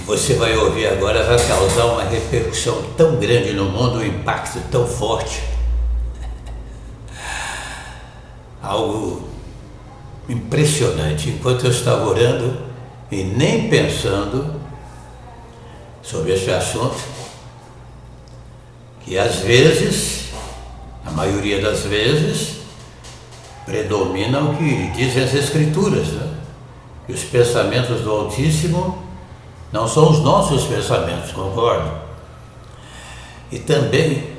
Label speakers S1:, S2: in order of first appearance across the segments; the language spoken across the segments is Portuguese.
S1: você vai ouvir agora vai causar uma repercussão tão grande no mundo, um impacto tão forte. Algo impressionante. Enquanto eu estava orando e nem pensando sobre esse assunto, que às vezes, a maioria das vezes, predomina o que dizem as Escrituras, né? Que os pensamentos do Altíssimo não são os nossos pensamentos, concordo? E também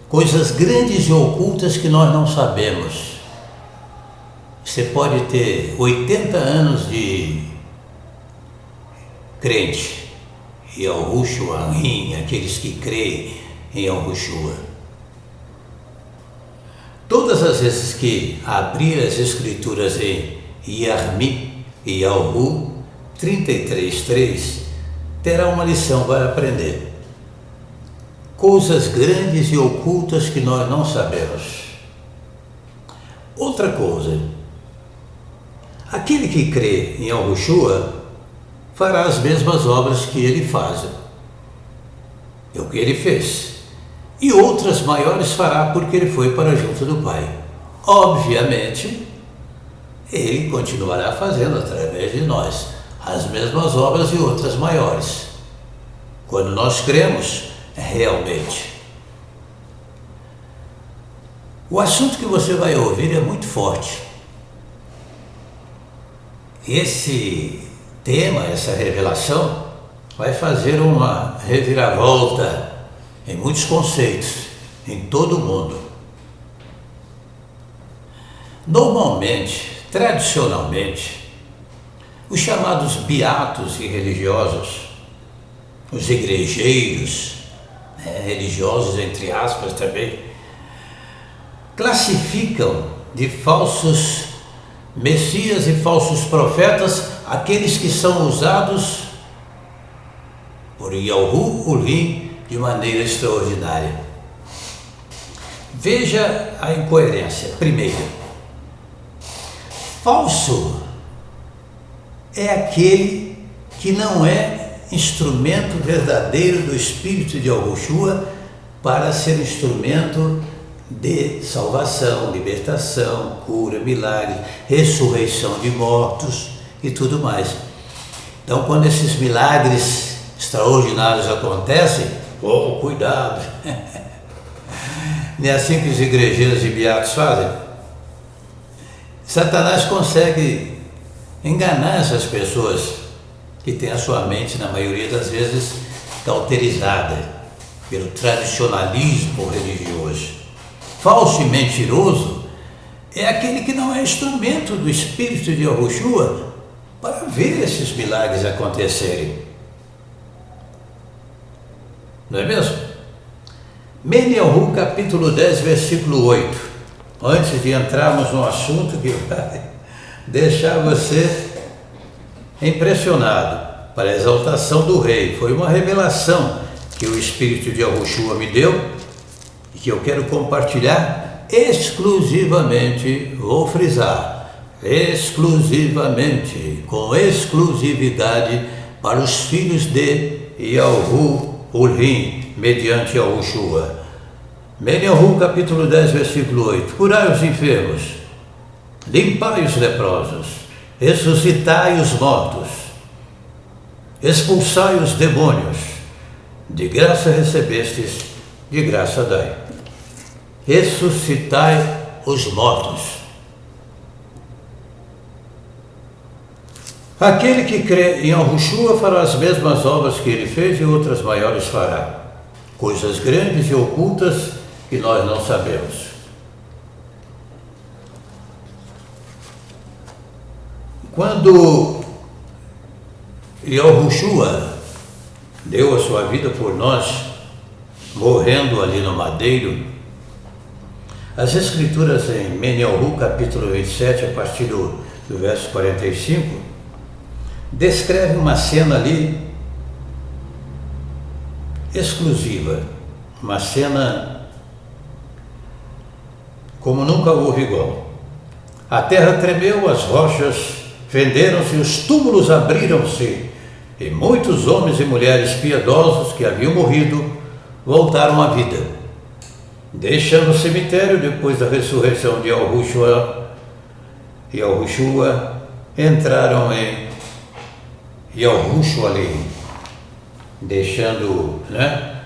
S1: coisas grandes e ocultas que nós não sabemos. Você pode ter 80 anos de crente, Yahushua, aqueles que creem em Yahushua. Todas as vezes que abrir as Escrituras em Yarmi e Yahu 33:3, terá uma lição para aprender. Coisas grandes e ocultas que nós não sabemos. Outra coisa, aquele que crê em Yahushua fará as mesmas obras que ele faz, é o que ele fez, e outras maiores fará porque ele foi para junto do Pai. Obviamente, ele continuará fazendo através de nós as mesmas obras e outras maiores, quando nós cremos realmente. O assunto que você vai ouvir é muito forte. Esse tema, essa revelação, vai fazer uma reviravolta em muitos conceitos, em todo o mundo. Normalmente, tradicionalmente, os chamados beatos e religiosos, os igrejeiros, religiosos entre aspas também, classificam de falsos messias e falsos profetas aqueles que são usados por Yahu Ulim de maneira extraordinária. Veja a incoerência. Primeiro, falso é aquele que não é instrumento verdadeiro do Espírito de Yahushua para ser instrumento de salvação, libertação, cura, milagre, ressurreição de mortos e tudo mais. Então, quando esses milagres extraordinários acontecem, cuidado! Não é assim que os igrejeiros e beatos fazem? Satanás consegue enganar essas pessoas que têm a sua mente, na maioria das vezes, cauterizada pelo tradicionalismo religioso. Falso e mentiroso é aquele que não é instrumento do Espírito de Yahushua para ver esses milagres acontecerem. Não é mesmo? Meniahu, capítulo 10, versículo 8. Antes de entrarmos no assunto que vai deixar você impressionado para a exaltação do rei. Foi uma revelação que o Espírito de Yahushua me deu e que eu quero compartilhar exclusivamente, vou frisar, exclusivamente, com exclusividade para os filhos de Yahu Ulim, mediante Yahushua. Meniahu, capítulo 10, versículo 8. Curai os enfermos, limpai os leprosos, ressuscitai os mortos, expulsai os demônios, de graça recebestes, de graça dai. Ressuscitai os mortos. Aquele que crê em Yahushua fará as mesmas obras que ele fez e outras maiores fará. Coisas grandes e ocultas que nós não sabemos. Quando Yahushua deu a sua vida por nós, morrendo ali no madeiro, as Escrituras em Meniahu, capítulo 27, a partir do verso 45, descreve uma cena ali exclusiva, uma cena como nunca houve igual. A terra tremeu, as rochas fenderam-se, os túmulos abriram-se e muitos homens e mulheres piedosos que haviam morrido voltaram à vida. Deixando o cemitério depois da ressurreição de Yahushua, entraram em Yahushualim.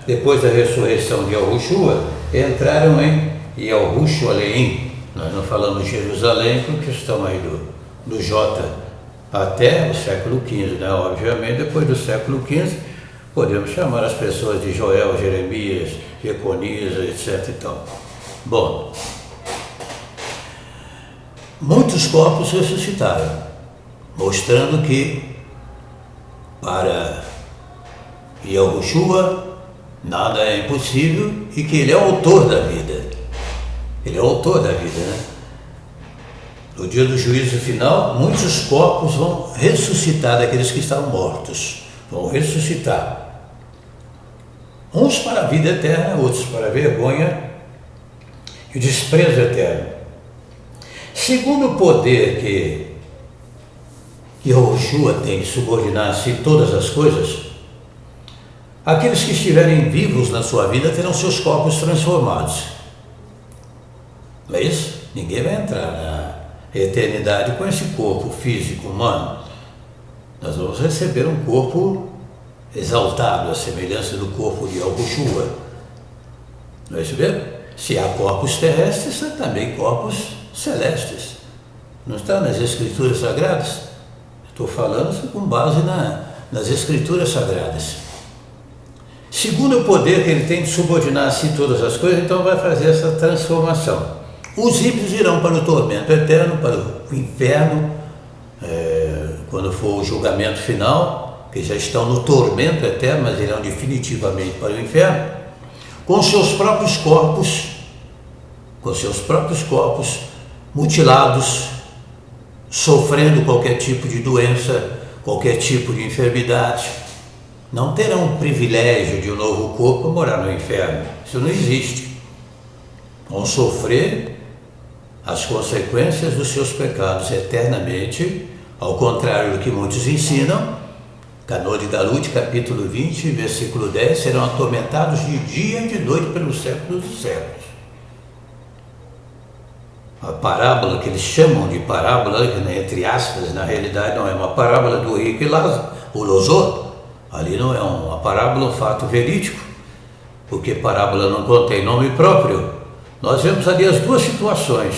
S1: Depois da ressurreição de Yahushua, entraram em Yahushualim. Nós não falamos Jerusalém por questão aí do J até o século XV, né? Obviamente, depois do século XV, podemos chamar as pessoas de Joel, Jeremias, Jeconias, etc. e tal. Bom, muitos corpos ressuscitaram, mostrando que para Yahushua nada é impossível e que ele é o autor da vida. Ele é o autor da vida, né? No dia do juízo final, muitos corpos vão ressuscitar daqueles que estavam mortos. Vão ressuscitar. Uns para a vida eterna, outros para a vergonha e o desprezo eterno. Segundo o poder que Yahushua tem de subordinar-se em todas as coisas, aqueles que estiverem vivos na sua vida terão seus corpos transformados. Não é isso? Ninguém vai entrar na eternidade com esse corpo físico humano. Nós vamos receber um corpo exaltado, à semelhança do corpo de Yahushua. Não é isso mesmo? Se há corpos terrestres, há também corpos celestes. Não está nas Escrituras Sagradas? Estou falando com base nas Escrituras Sagradas. Segundo o poder que ele tem de subordinar-se em todas as coisas, então vai fazer essa transformação. Os ímpios irão para o tormento eterno, para o inferno, quando for o julgamento final, que já estão no tormento eterno, mas irão definitivamente para o inferno, com seus próprios corpos mutilados, sofrendo qualquer tipo de doença, qualquer tipo de enfermidade. Não terão o privilégio de um novo corpo morar no inferno. Isso não existe. Vão sofrer as consequências dos seus pecados eternamente, ao contrário do que muitos ensinam. Canô de Galut, capítulo 20, versículo 10, serão atormentados de dia e de noite pelos séculos dos séculos. A parábola que eles chamam de parábola, entre aspas, na realidade não é uma parábola do rico e Lázaro, o Lozor. Ali não é uma parábola, um fato verídico, porque parábola não contém nome próprio. Nós vemos ali as duas situações,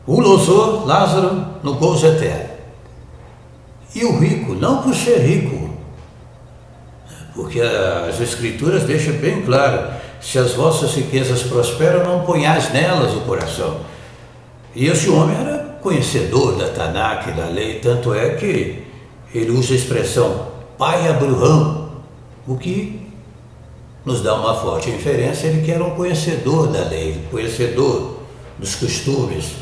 S1: o Lozor, Lázaro, no gozo eterno, e o rico, não por ser rico, porque as Escrituras deixam bem claro, se as vossas riquezas prosperam, não ponhais nelas o coração. E esse homem era conhecedor da Tanakh, da lei, tanto é que ele usa a expressão pai Abraham, o que nos dá uma forte inferência de que era um conhecedor da lei, conhecedor dos costumes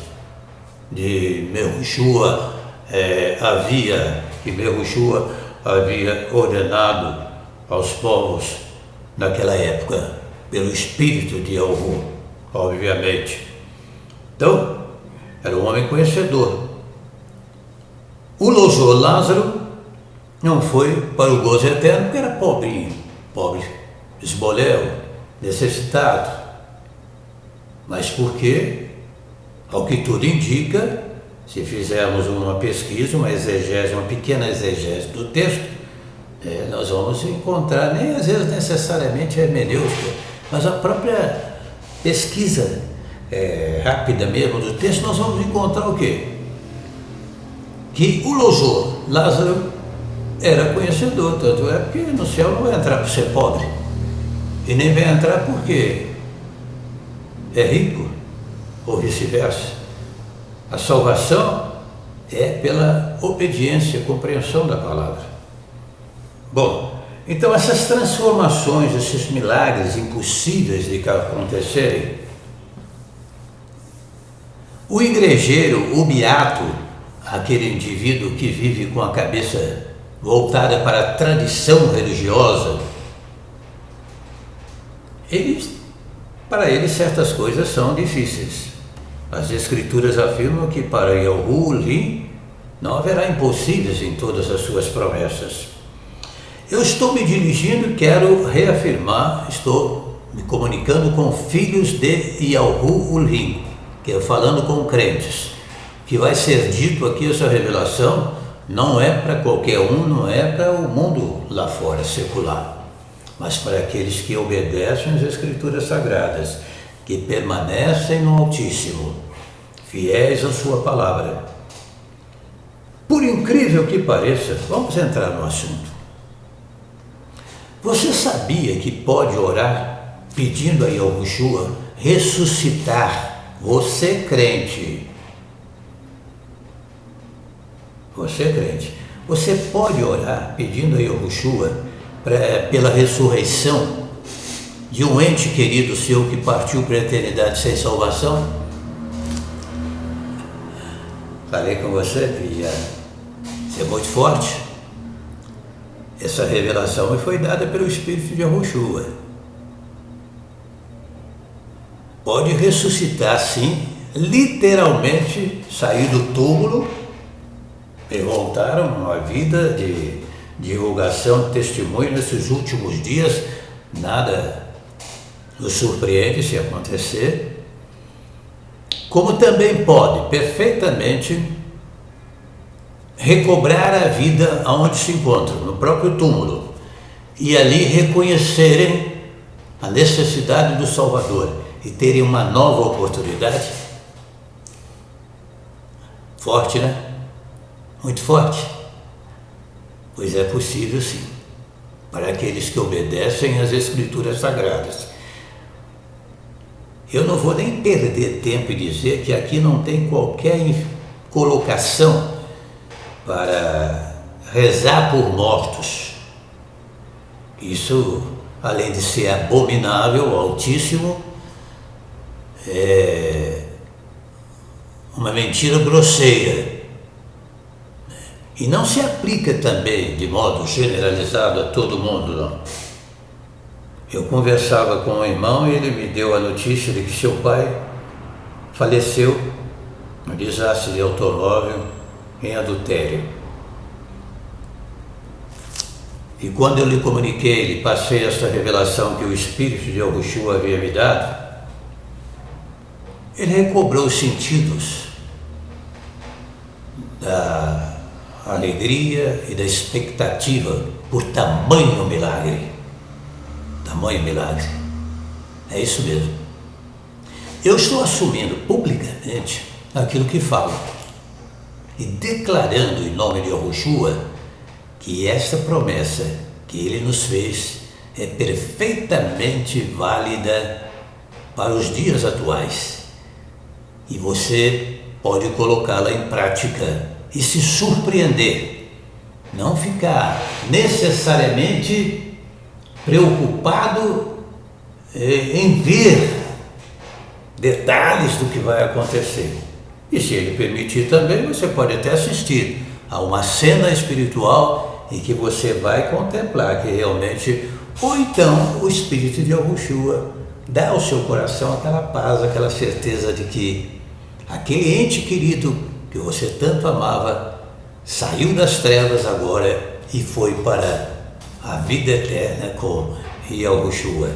S1: de Yahushua. Yahushua havia ordenado aos povos naquela época, pelo espírito de Yahu, obviamente. Então, era um homem conhecedor. O Lozor, Lázaro, não foi para o gozo eterno porque era pobrinho, pobre, esboléu, necessitado. Mas porque, ao que tudo indica, se fizermos uma pesquisa, uma exegese, uma pequena exegese do texto, nós vamos encontrar, nem às vezes necessariamente a hermenêutica, mas a própria pesquisa rápida mesmo do texto, nós vamos encontrar o quê? Que o Lozor, Lázaro, era conhecedor, tanto é porque no céu não vai entrar por ser pobre, e nem vai entrar porque é rico, ou vice-versa. A salvação é pela obediência, compreensão da palavra. Bom, então essas transformações, esses milagres impossíveis de acontecerem, o igrejeiro, o beato, aquele indivíduo que vive com a cabeça voltada para a tradição religiosa, para ele certas coisas são difíceis. As Escrituras afirmam que para Yahu não haverá impossíveis em todas as suas promessas. Eu estou me dirigindo e quero reafirmar, estou me comunicando com filhos de Yalhu Ulrim, que é falando com crentes, que vai ser dito aqui essa revelação, não é para qualquer um, não é para o mundo lá fora, secular, mas para aqueles que obedecem às Escrituras Sagradas, que permanecem no Altíssimo, fiéis à sua palavra. Por incrível que pareça, vamos entrar no assunto. Você sabia que pode orar pedindo a Yahushua ressuscitar você crente? Você crente. Você pode orar pedindo a Yahushua pela ressurreição de um ente querido seu que partiu para a eternidade sem salvação? Falei com você que ia ser muito forte. Essa revelação me foi dada pelo Espírito de Yahushua. Pode ressuscitar, sim, literalmente sair do túmulo e voltar a uma vida de divulgação, de testemunho nesses últimos dias. Nada nos surpreende se acontecer. Como também pode perfeitamente recobrar a vida aonde se encontram, no próprio túmulo, e ali reconhecerem a necessidade do Salvador e terem uma nova oportunidade. Forte, né? Muito forte. Pois é possível, sim, para aqueles que obedecem às Escrituras Sagradas. Eu não vou nem perder tempo e dizer que aqui não tem qualquer colocação para rezar por mortos. Isso, além de ser abominável, altíssimo, é uma mentira grosseira. E não se aplica também de modo generalizado a todo mundo, não. Eu conversava com um irmão e ele me deu a notícia de que seu pai faleceu num desastre de automóvel em adultério. E quando eu lhe comuniquei, lhe passei esta revelação que o Espírito de Yahushua havia me dado, ele recobrou os sentidos da alegria e da expectativa por tamanho milagre. Tamanho milagre. É isso mesmo. Eu estou assumindo publicamente aquilo que falo e declarando em nome de Yahushua que esta promessa que ele nos fez é perfeitamente válida para os dias atuais. E você pode colocá-la em prática e se surpreender. Não ficar necessariamente preocupado em ver detalhes do que vai acontecer. E se ele permitir também, você pode até assistir a uma cena espiritual em que você vai contemplar que realmente, ou então o Espírito de Yahushua dá ao seu coração aquela paz, aquela certeza de que aquele ente querido que você tanto amava saiu das trevas agora e foi para a vida eterna com Yahushua.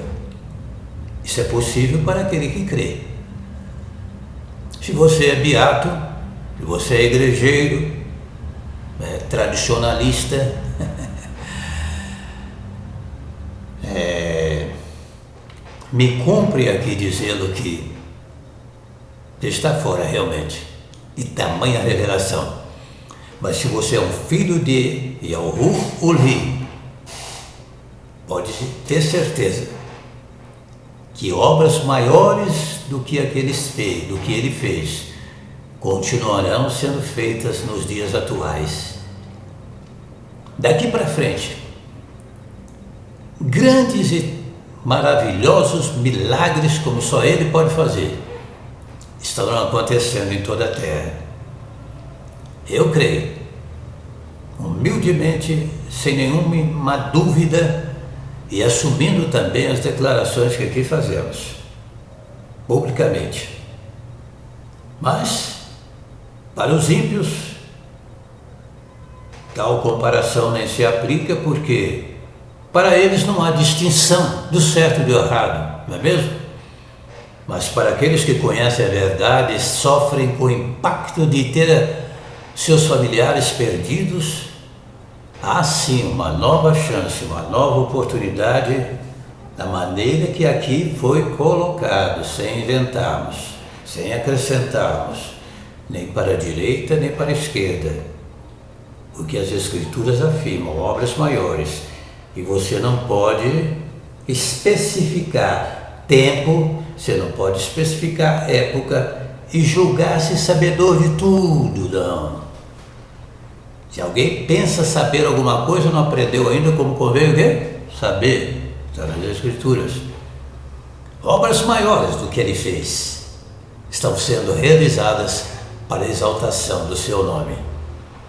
S1: Isso é possível para aquele que crê. Se você é beato, se você é igrejeiro, tradicionalista, me cumpre aqui dizendo que está fora realmente de tamanha revelação. Mas se você é um filho de Yalhu Ulrim, pode ter certeza que obras maiores do que ele fez, continuarão sendo feitas nos dias atuais. Daqui para frente, grandes e maravilhosos milagres como só ele pode fazer, estarão acontecendo em toda a terra. Eu creio, humildemente, sem nenhuma dúvida, e assumindo também as declarações que aqui fazemos, publicamente. Mas, para os ímpios, tal comparação nem se aplica, porque Para eles não há distinção do certo e do errado, não é mesmo? Mas para aqueles que conhecem a verdade, sofrem com o impacto de ter seus familiares perdidos, há sim uma nova chance, uma nova oportunidade, da maneira que aqui foi colocado, sem inventarmos, sem acrescentarmos, nem para a direita nem para a esquerda. Porque as Escrituras afirmam obras maiores, e você não pode especificar tempo, você não pode especificar época e julgar-se sabedor de tudo, não. Se alguém pensa saber alguma coisa, não aprendeu ainda como convém o quê? Saber. Está nas Escrituras. Obras maiores do que ele fez estão sendo realizadas para a exaltação do seu nome.